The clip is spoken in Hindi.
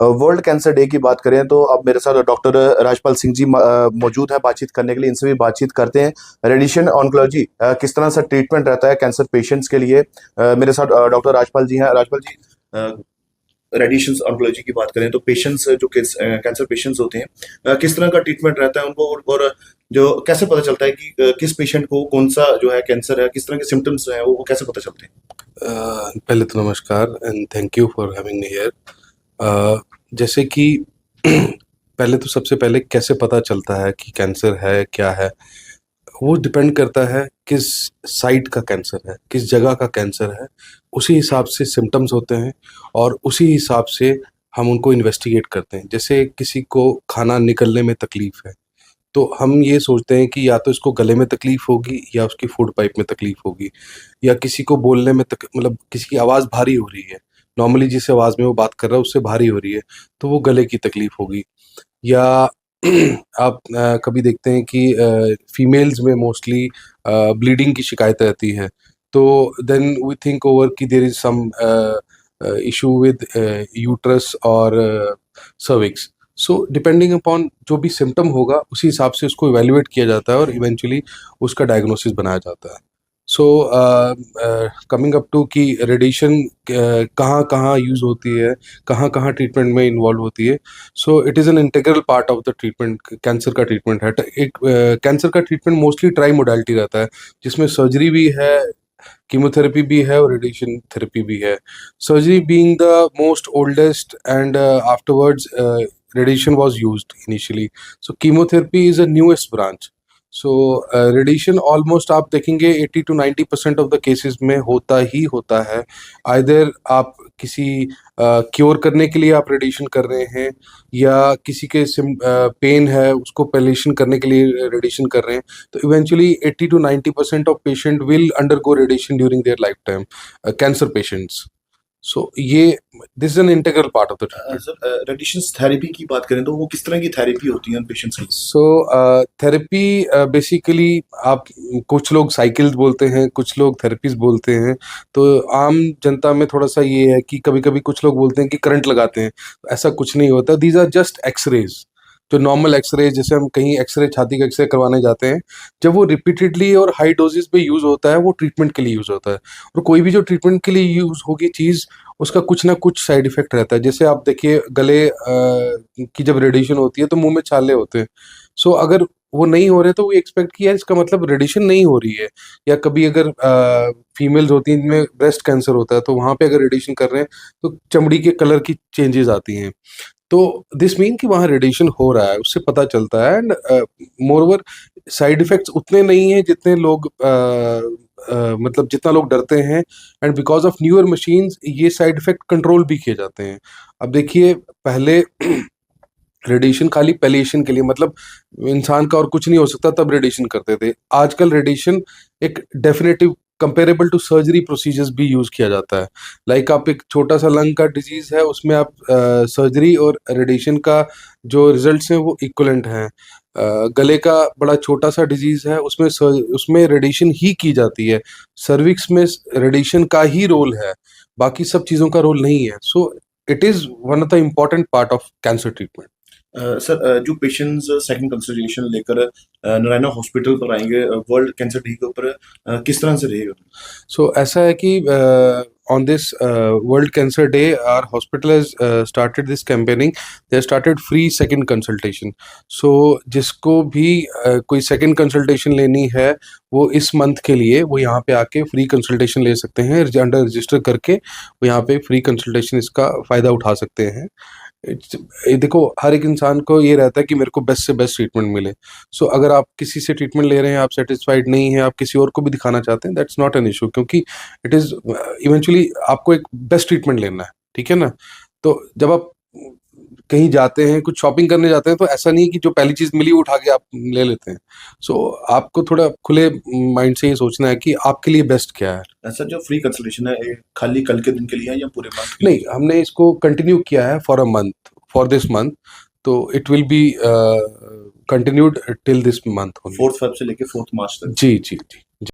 वर्ल्ड कैंसर डे की बात करें तो अब मेरे साथ डॉक्टर राजपाल सिंह जी मौजूद है बातचीत करने के लिए। इनसे भी बातचीत करते हैं। रेडिएशन ऑन्कोलॉजी किस तरह से ट्रीटमेंट रहता है कैंसर पेशेंट्स के लिए। मेरे साथ डॉक्टर राजपाल जी हैं। राजपाल जी, रेडिएशन ऑन्कोलॉजी की बात करें तो पेशेंट्स जो कैंसर पेशेंट्स होते हैं, किस तरह का ट्रीटमेंट रहता है उनको, और जो कैसे पता चलता है कि किस पेशेंट को कौन सा जो है कैंसर है, किस तरह के सिम्टम्स हैं वो कैसे पता चलते हैं। पहले तो नमस्कार and thank you for having me here. जैसे कि पहले तो सबसे पहले कैसे पता चलता है कि कैंसर है क्या है, वो डिपेंड करता है किस साइट का कैंसर है, किस जगह का कैंसर है। उसी हिसाब से सिम्टम्स होते हैं और उसी हिसाब से हम उनको इन्वेस्टिगेट करते हैं। जैसे किसी को खाना निकलने में तकलीफ है तो हम ये सोचते हैं कि या तो इसको गले में तकलीफ होगी या उसकी फूड पाइप में तकलीफ होगी, या किसी को बोलने में मतलब किसी की आवाज़ भारी हो रही है, नॉर्मली जिस आवाज़ में वो बात कर रहा है उससे भारी हो रही है तो वो गले की तकलीफ होगी। या आप कभी देखते हैं कि फीमेल्स में मोस्टली ब्लीडिंग की शिकायत रहती है, तो देन वी थिंक ओवर कि there is some issue with uterus और सर्विक्स। सो डिपेंडिंग अपॉन जो भी सिम्टम होगा उसी हिसाब से उसको इवेल्युएट किया जाता है और इवेंचुअली उसका डायग्नोसिस बनाया जाता है। सो कमिंग अप टू कि रेडिएशन कहाँ कहाँ यूज़ होती है, कहाँ कहाँ ट्रीटमेंट में इन्वॉल्व होती है। So it is an integral part of the treatment. Cancer का ट्रीटमेंट है एक कैंसर का ट्रीटमेंट मोस्टली ट्राई मोडालिटी रहता है, जिसमें सर्जरी भी है, कीमोथेरेपी भी है और रेडिएशन थेरेपी भी है। Surgery being the most oldest and afterwards radiation was used initially. So chemotherapy is a newest branch. So radiation almost आप देखेंगे 80 to 90% ऑफ द केसेस में होता ही होता है। आइदर आप किसी क्योर करने के लिए आप रेडिएशन कर रहे हैं, या किसी के पेन है उसको पैलेशन करने के लिए रेडिएशन कर रहे हैं, तो eventually 80 to 90% of patient will undergo radiation during their lifetime, cancer patients. So ये this is an integral part of the treatment. Sir, radiation therapy की बात करें तो वो किस तरह की थेरेपी होती है उन पेशेंट्स की। सो थेरेपी बेसिकली आप, कुछ लोग साइकिल्स बोलते हैं, कुछ लोग थेरेपीज बोलते हैं। तो आम जनता में थोड़ा सा ये है कि कभी कभी कुछ लोग बोलते हैं कि करंट लगाते हैं। ऐसा कुछ नहीं होता। दीज आर जस्ट एक्सरेज, जो नॉर्मल एक्सरे, जैसे हम कहीं एक्सरे, छाती का एक्सरे करवाने जाते हैं, जब वो रिपीटेडली और हाई डोजेस पे यूज होता है वो ट्रीटमेंट के लिए यूज होता है। और कोई भी जो ट्रीटमेंट के लिए यूज होगी चीज, उसका कुछ ना कुछ साइड इफेक्ट रहता है। जैसे आप देखिए गले की जब रेडिएशन होती है तो मुंह में छाले होते हैं। सो अगर वो नहीं हो रहे तो वी एक्सपेक्ट किया इसका मतलब रेडिएशन नहीं हो रही है। या कभी अगर फीमेल्स होती हैं जिनमें ब्रेस्ट कैंसर होता है तो वहां पे अगर रेडिएशन कर रहे हैं तो चमड़ी के कलर की चेंजेस आती हैं। तो दिस मीन कि वहाँ रेडिएशन हो रहा है, उससे पता चलता है। And more over side effects उतने नहीं हैं जितने लोग मतलब जितना लोग डरते हैं। And because of newer machines ये साइड इफेक्ट कंट्रोल भी किए जाते हैं। अब देखिए, पहले रेडिएशन खाली पैलिएशन के लिए, मतलब इंसान का और कुछ नहीं हो सकता तब रेडिएशन करते थे। आजकल रेडिएशन एक definitive comparable to surgery procedures भी यूज किया जाता है। लाइक आप एक छोटा सा लंग का डिजीज है, उसमें आप सर्जरी और रेडिएशन का जो रिजल्ट्स हैं वो इक्वलेंट हैं। गले का बड़ा छोटा सा डिजीज है, उसमें रेडिएशन ही की जाती है। सर्विक्स में रेडिएशन का ही रोल है, बाकी सब चीज़ों का रोल नहीं है। So it is one of the important part of cancer treatment. Sir, जो पेशेंट्स सेकंड कंसल्टेशन लेकर नारायणा हॉस्पिटल पर आएंगे वर्ल्ड कैंसर डे के ऊपर, किस तरह से रहेगा। सो ऐसा है कि on this world cancer day our hospital has started this campaigning. They started free second consultation. So जिसको भी कोई सेकंड कंसल्टेशन लेनी है वो इस मंथ के लिए वो यहाँ पे आके फ्री कंसल्टेशन ले सकते हैं। अंडर रजिस्टर करके वो यहाँ पे फ्री कंसल्टेशन इसका फ़ायदा उठा सकते हैं। देखो, हर एक इंसान को ये रहता है कि मेरे को बेस्ट से बेस्ट ट्रीटमेंट मिले। सो अगर आप किसी से ट्रीटमेंट ले रहे हैं, आप सेटिस्फाइड नहीं हैं, आप किसी और को भी दिखाना चाहते हैं, दैट्स नॉट एन इशू, क्योंकि इट इज़ इवेंचुअली आपको एक बेस्ट ट्रीटमेंट लेना है। ठीक है ना। तो जब आप कहीं जाते हैं, कुछ शॉपिंग करने जाते हैं, तो ऐसा नहीं है कि जो पहली चीज़ मिली वो उठा के आप ले लेते हैं। सो आपको थोड़ा खुले माइंड से ये सोचना है कि आपके लिए बेस्ट क्या है। सर, जो फ्री कंसल्टेशन है ये खाली कल के दिन के लिए है या पूरे मंथ के नहीं, लिए। हमने इसको कंटिन्यू किया है for a month, for this month. तो it will be continued till this month only. 4 फरवरी से लेके 4 मार्च तक। जी जी जी।